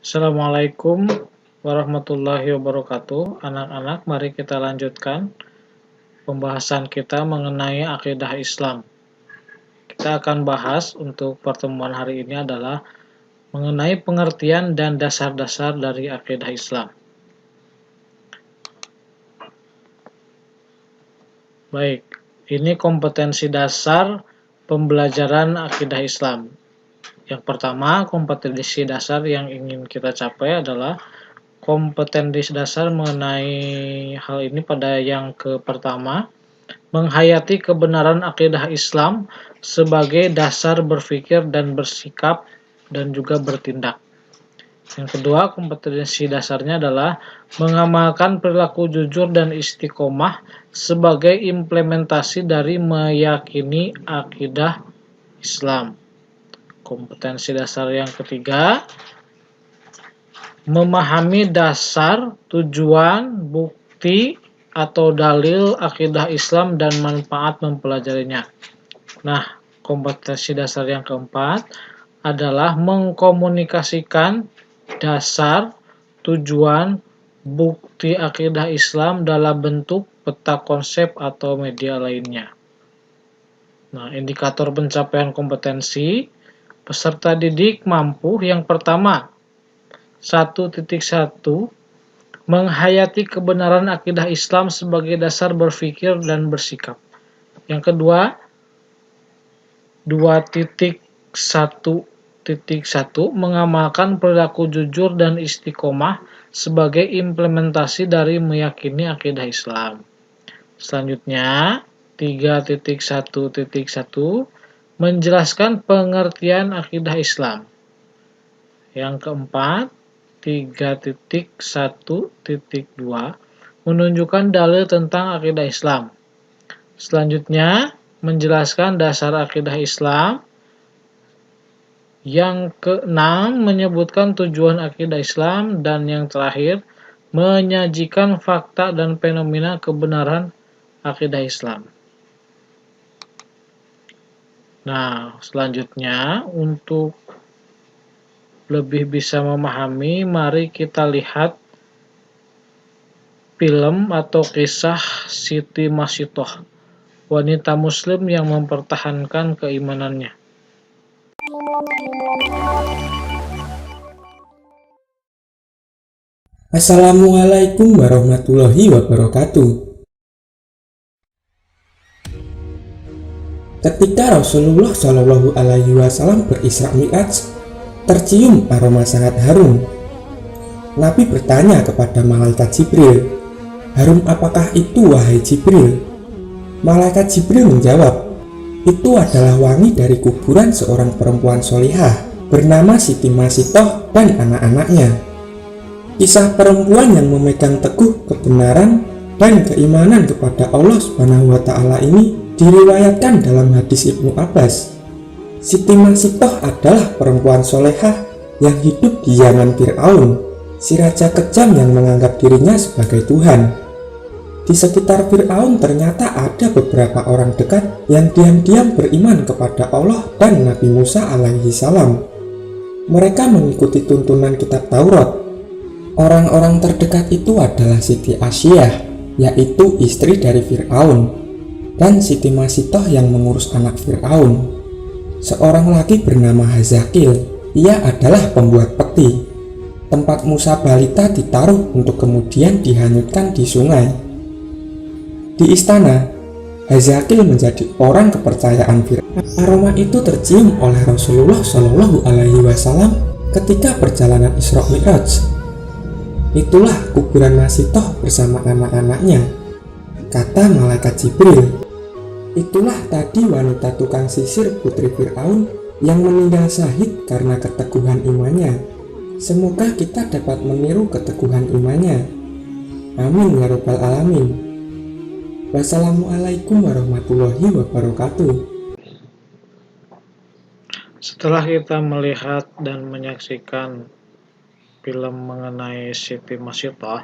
Assalamualaikum warahmatullahi wabarakatuh. Anak-anak, mari kita lanjutkan pembahasan kita mengenai akidah Islam. Kita akan bahas untuk pertemuan hari ini adalah mengenai pengertian dan dasar-dasar dari akidah Islam. Baik, ini kompetensi dasar pembelajaran akidah Islam. Yang pertama, kompetensi dasar yang ingin kita capai adalah kompetensi dasar mengenai hal ini pada yang pertama, menghayati kebenaran akidah Islam sebagai dasar berpikir dan bersikap dan juga bertindak. Yang kedua, kompetensi dasarnya adalah mengamalkan perilaku jujur dan istiqomah sebagai implementasi dari meyakini akidah Islam. Kompetensi dasar yang ketiga, memahami dasar, tujuan, bukti, atau dalil akidah Islam dan manfaat mempelajarinya. Nah, kompetensi dasar yang keempat adalah mengkomunikasikan dasar, tujuan, bukti akidah Islam dalam bentuk peta konsep atau media lainnya. Nah, indikator pencapaian kompetensi, peserta didik mampu yang pertama, 1.1 menghayati kebenaran akidah Islam sebagai dasar berpikir dan bersikap. Yang kedua, 2.1.1 mengamalkan perilaku jujur dan istiqomah sebagai implementasi dari meyakini akidah Islam. Selanjutnya, 3.1.1 menjelaskan pengertian akidah Islam. Yang keempat, 3.1.2 menunjukkan dalil tentang akidah Islam. Selanjutnya, menjelaskan dasar akidah Islam. Yang keenam, menyebutkan tujuan akidah Islam. Dan yang terakhir, menyajikan fakta dan fenomena kebenaran akidah Islam. Nah, selanjutnya untuk lebih bisa memahami, mari kita lihat film atau kisah Siti Masitoh, wanita muslim yang mempertahankan keimanannya. Assalamualaikum warahmatullahi wabarakatuh. Ketika Rasulullah Shallallahu Alaihi Wasallam berisra Mi'raj, tercium aroma sangat harum. Nabi bertanya kepada malaikat Jibril, "Harum apakah itu, wahai Jibril?" Malaikat Jibril menjawab, "Itu adalah wangi dari kuburan seorang perempuan solihah bernama Siti Masitoh dan anak-anaknya." Kisah perempuan yang memegang teguh kebenaran dan keimanan kepada Allah Subhanahu wa Ta'ala ini diriwayatkan dalam hadis Ibnu Abbas. Siti Masitoh adalah perempuan solehah yang hidup di zaman Fir'aun, si raja kejam yang menganggap dirinya sebagai Tuhan. Di sekitar Fir'aun ternyata ada beberapa orang dekat yang diam-diam beriman kepada Allah dan Nabi Musa alaihi salam. Mereka mengikuti tuntunan kitab Taurat. Orang-orang terdekat itu adalah Siti Asyiyah, yaitu istri dari Fir'aun, dan Siti Masitoh yang mengurus anak Fir'aun. Seorang lagi bernama Hazakil, ia adalah pembuat peti. Tempat Musa balita ditaruh untuk kemudian dihanyutkan di sungai. Di istana, Hazakil menjadi orang kepercayaan Fir'aun. Aroma itu tercium oleh Rasulullah Shallallahu Alaihi Wasallam ketika perjalanan Isra Mi'raj. Itulah kuburan Masitoh bersama anak-anaknya, kata malaikat Jibril. Itulah tadi wanita tukang sisir putri Fir'aun yang meninggal syahid karena keteguhan imannya. Semoga kita dapat meniru keteguhan imannya. Amin ya rabbal alamin. Wassalamualaikum warahmatullahi wabarakatuh. Setelah kita melihat dan menyaksikan film mengenai Siti Masitoh,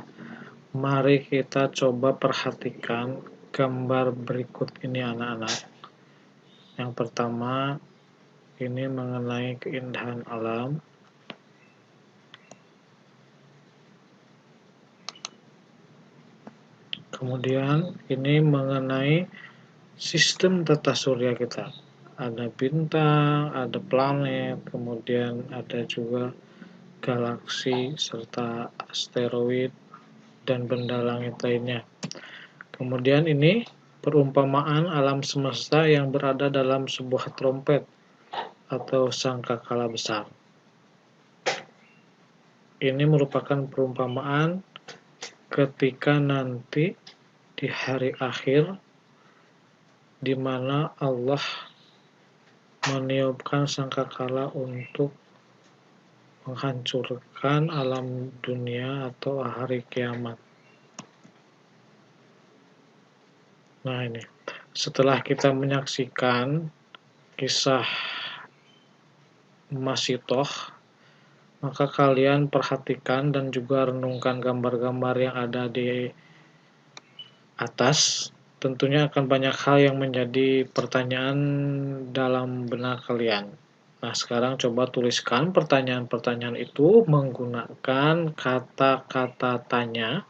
mari kita coba perhatikan gambar berikut ini anak-anak. Yang pertama, ini mengenai keindahan alam. Kemudian ini mengenai sistem tata surya kita. Ada bintang, ada planet, kemudian ada juga galaksi serta asteroid dan benda langit lainnya. Kemudian ini perumpamaan alam semesta yang berada dalam sebuah trompet atau sangkakala besar. Ini merupakan perumpamaan ketika nanti di hari akhir di mana Allah meniupkan sangkakala untuk menghancurkan alam dunia atau hari kiamat. Nah ini, setelah kita menyaksikan kisah Masitoh, maka kalian perhatikan dan juga renungkan gambar-gambar yang ada di atas. Tentunya akan banyak hal yang menjadi pertanyaan dalam benak kalian. Nah, sekarang coba tuliskan pertanyaan-pertanyaan itu menggunakan kata-kata tanya.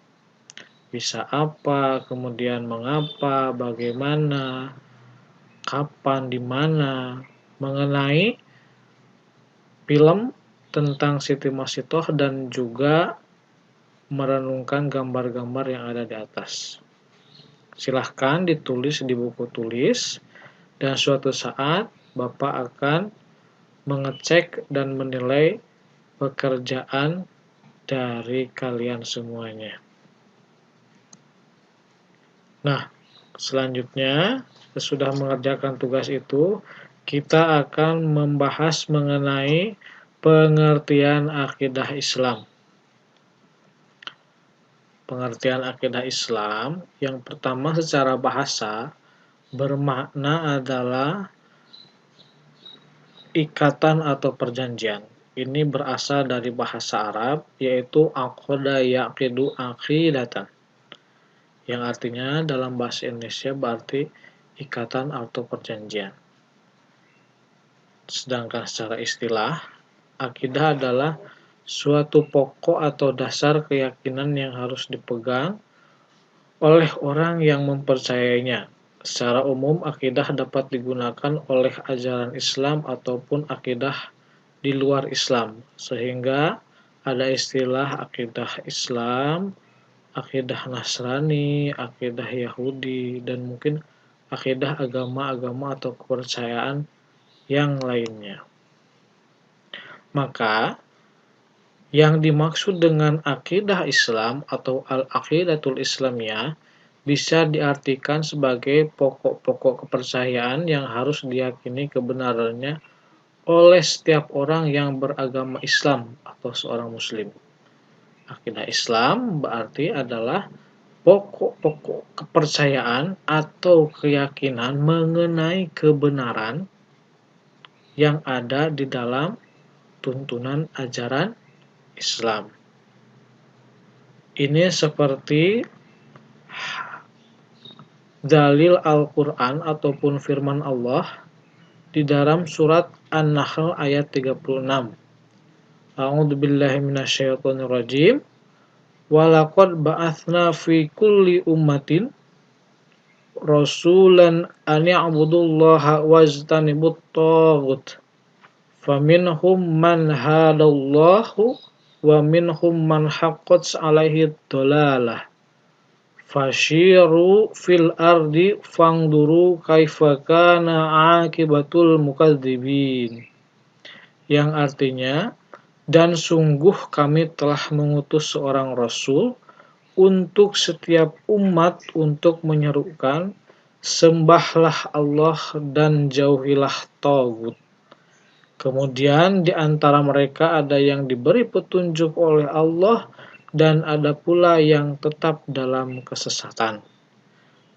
Bisa apa, kemudian mengapa, bagaimana, kapan, di mana, mengenai film tentang Siti Masitoh dan juga merenungkan gambar-gambar yang ada di atas. Silahkan ditulis di buku tulis dan suatu saat Bapak akan mengecek dan menilai pekerjaan dari kalian semuanya. Nah, selanjutnya sesudah mengerjakan tugas itu, kita akan membahas mengenai pengertian akidah Islam. Pengertian akidah Islam yang pertama secara bahasa bermakna adalah ikatan atau perjanjian. Ini berasal dari bahasa Arab yaitu aqada yaqidu aqidatan, yang artinya dalam bahasa Indonesia berarti ikatan atau perjanjian. Sedangkan secara istilah, akidah adalah suatu pokok atau dasar keyakinan yang harus dipegang oleh orang yang mempercayainya. Secara umum, akidah dapat digunakan oleh ajaran Islam ataupun akidah di luar Islam, sehingga ada istilah akidah Islam, akidah Nasrani, akidah Yahudi, dan mungkin akidah agama-agama atau kepercayaan yang lainnya. Maka, yang dimaksud dengan akidah Islam atau al-aqidatul Islamiyah bisa diartikan sebagai pokok-pokok kepercayaan yang harus diyakini kebenarannya oleh setiap orang yang beragama Islam atau seorang muslim. Akidah Islam berarti adalah pokok-pokok kepercayaan atau keyakinan mengenai kebenaran yang ada di dalam tuntunan ajaran Islam. Ini seperti dalil Al-Quran ataupun firman Allah di dalam surat An-Nahl ayat 36. A'udzubillahi minasyaitonirrajim. Walaqad ba'atsna fi kulli ummatin rasulan an ya'budullaha wajtanibut taghut. Faminhum man hadallahu wa minhum man haqqat 'alaihi dhalalah. Fashiru fil ardi fangduru kaifa kana 'aqibatul mukadzibin. Yang artinya, dan sungguh kami telah mengutus seorang rasul untuk setiap umat untuk menyerukan sembahlah Allah dan jauhilah tagut. Kemudian di antara mereka ada yang diberi petunjuk oleh Allah dan ada pula yang tetap dalam kesesatan.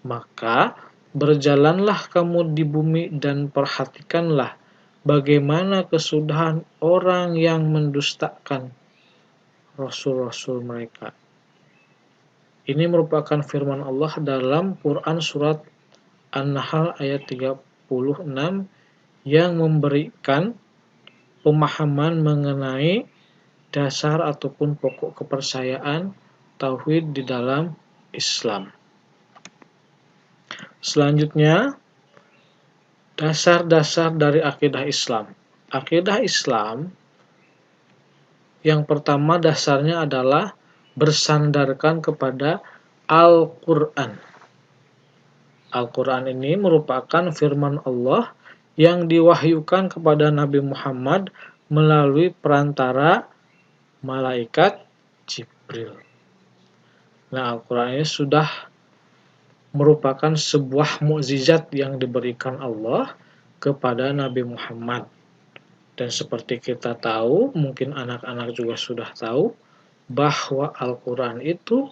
Maka berjalanlah kamu di bumi dan perhatikanlah bagaimana kesudahan orang yang mendustakan rasul-rasul mereka. Ini merupakan firman Allah dalam Quran surat An-Nahl ayat 36 yang memberikan pemahaman mengenai dasar ataupun pokok kepercayaan tauhid di dalam Islam. Selanjutnya, dasar-dasar dari akidah Islam. Akidah Islam yang pertama dasarnya adalah bersandarkan kepada Al-Quran. Al-Quran ini merupakan firman Allah yang diwahyukan kepada Nabi Muhammad melalui perantara malaikat Jibril. Nah, Al-Quran ini sudah merupakan sebuah mukjizat yang diberikan Allah kepada Nabi Muhammad. Dan seperti kita tahu, mungkin anak-anak juga sudah tahu, bahwa Al-Quran itu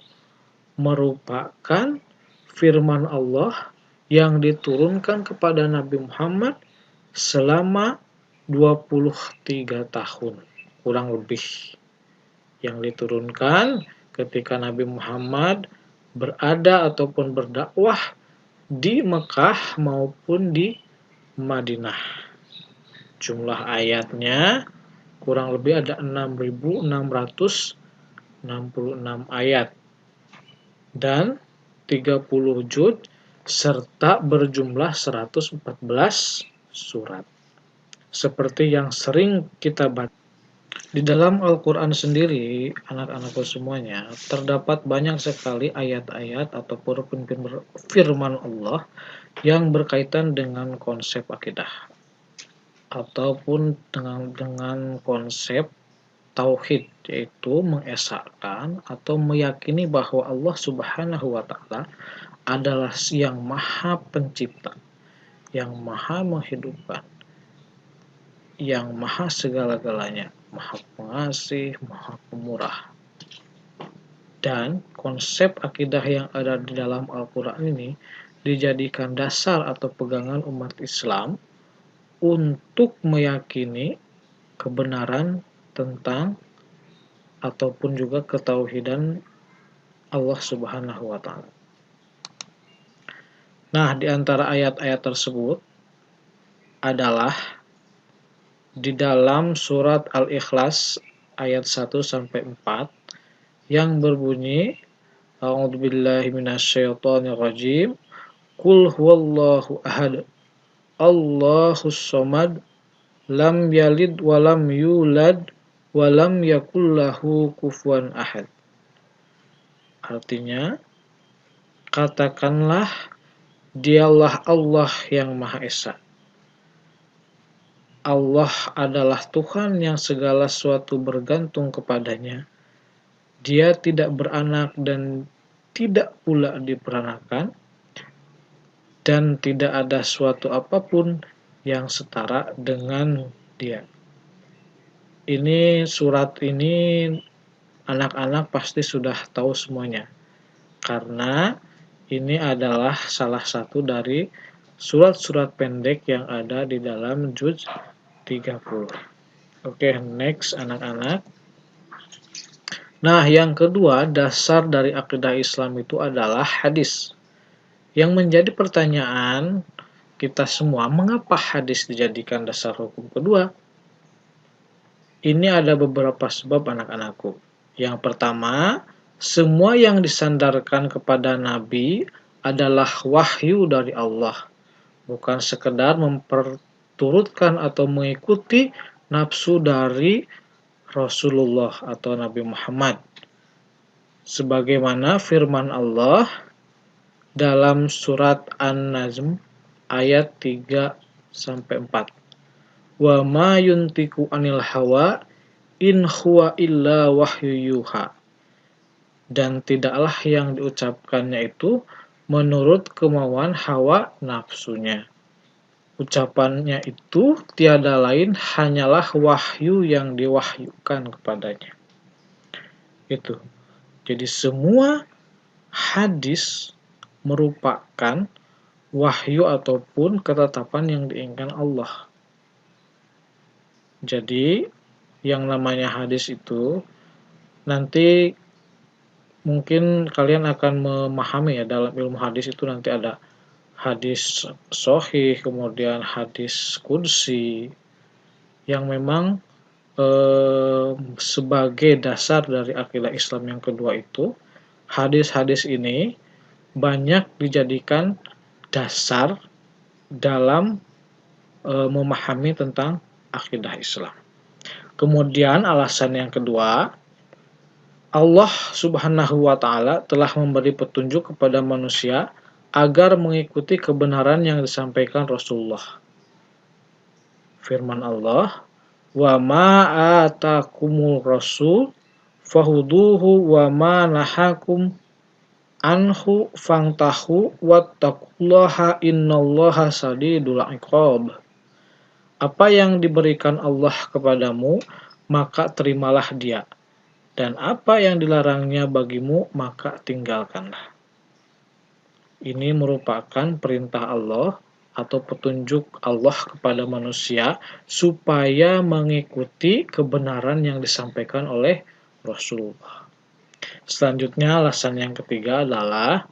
merupakan firman Allah yang diturunkan kepada Nabi Muhammad selama 23 tahun, kurang lebih. Yang diturunkan ketika Nabi Muhammad berada ataupun berdakwah di Mekah maupun di Madinah. Jumlah ayatnya kurang lebih ada 6.666 ayat dan 30 juz serta berjumlah 114 surat. Seperti yang sering kita baca. Di dalam Al-Quran sendiri, anak-anakku semuanya, terdapat banyak sekali ayat-ayat ataupun firman Allah yang berkaitan dengan konsep akidah ataupun dengan konsep tauhid, yaitu mengesahkan atau meyakini bahwa Allah Subhanahu wa Ta'ala adalah yang Maha Pencipta, yang Maha Menghidupkan, yang Maha segala-galanya, Maha Pengasih, Maha Pemurah. Dan konsep akidah yang ada di dalam Al-Quran ini dijadikan dasar atau pegangan umat Islam untuk meyakini kebenaran tentang ataupun juga ketauhidan Allah Subhanahu wa Ta'ala. Nah, di antara ayat-ayat tersebut adalah di dalam surat Al-Ikhlas ayat 1 sampai 4 yang berbunyi A'udzubillahi minasyaitonirrajim. Qul huwallahu ahad. Allahus samad. Lam yalid wa lam yulad wa lam yakul lahu kufuwan ahad. Artinya, katakanlah dialah Allah yang Maha Esa. Allah adalah Tuhan yang segala sesuatu bergantung kepadanya. Dia tidak beranak dan tidak pula diperanakan, dan tidak ada suatu apapun yang setara dengan Dia. Ini surat ini anak-anak pasti sudah tahu semuanya, karena ini adalah salah satu dari surat-surat pendek yang ada di dalam juz 30. Oke, next anak-anak. Nah, yang kedua, dasar dari akidah Islam itu adalah hadis. Yang menjadi pertanyaan kita semua, mengapa hadis dijadikan dasar hukum kedua? Ini ada beberapa sebab anak-anakku. Yang pertama, semua yang disandarkan kepada Nabi adalah wahyu dari Allah, bukan sekedar turutkan atau mengikuti nafsu dari Rasulullah atau Nabi Muhammad. Sebagaimana firman Allah dalam surat An-Najm ayat 3 sampai 4. Wa ma yuntiku anil hawa in huwa illa wahyu yuha. Dan tidaklah yang diucapkannya itu menurut kemauan hawa nafsunya. Ucapannya itu tiada lain hanyalah wahyu yang diwahyukan kepadanya. Itu. Jadi semua hadis merupakan wahyu ataupun ketetapan yang diinginkan Allah. Jadi yang namanya hadis itu nanti mungkin kalian akan memahami ya, dalam ilmu hadis itu nanti ada hadis sahih, kemudian hadis qudsi, yang memang sebagai dasar dari akidah Islam yang kedua itu, hadis-hadis ini banyak dijadikan dasar dalam memahami tentang akidah Islam. Kemudian alasan yang kedua, Allah Subhanahu wa Ta'ala telah memberi petunjuk kepada manusia agar mengikuti kebenaran yang disampaikan Rasulullah. Firman Allah, "Wa ma atakumur rasul fahuduhu wa ma nahakum anhu fangtahu wattaqullaha innallaha sadidul iqab." Apa yang diberikan Allah kepadamu, maka terimalah dia. Dan apa yang dilarangnya bagimu, maka tinggalkanlah. Ini merupakan perintah Allah atau petunjuk Allah kepada manusia supaya mengikuti kebenaran yang disampaikan oleh Rasulullah. Selanjutnya, alasan yang ketiga adalah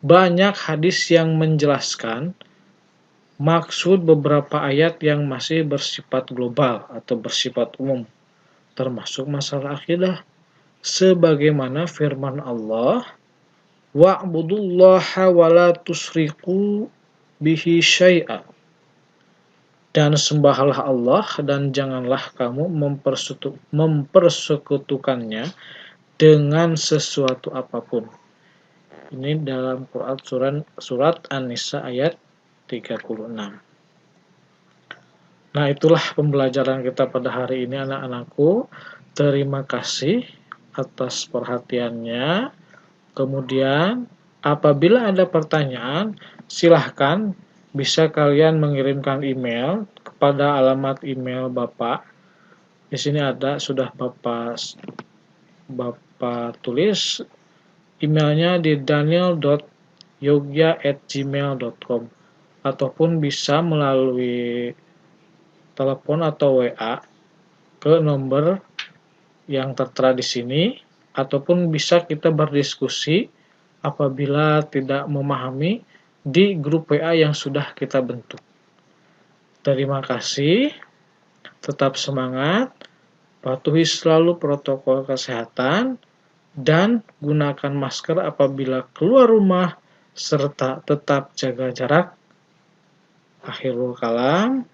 banyak hadis yang menjelaskan maksud beberapa ayat yang masih bersifat global atau bersifat umum, termasuk masalah akidah. Sebagaimana firman Allah, "Wa'budullaha wa la tusyriku bihi syai'a." Dan sembahlah Allah dan janganlah kamu mempersekutukannya dengan sesuatu apapun. Ini dalam Quran surat An-Nisa ayat 36. Nah, itulah pembelajaran kita pada hari ini anak-anakku. Terima kasih atas perhatiannya. Kemudian apabila ada pertanyaan, silahkan bisa kalian mengirimkan email kepada alamat email Bapak. Di sini sudah Bapak tulis emailnya di daniel.yogya@gmail.com ataupun bisa melalui telepon atau WA ke nomor yang tertera di sini, ataupun bisa kita berdiskusi apabila tidak memahami di grup WA yang sudah kita bentuk. Terima kasih, tetap semangat, patuhi selalu protokol kesehatan, dan gunakan masker apabila keluar rumah, serta tetap jaga jarak. Akhirul kalam.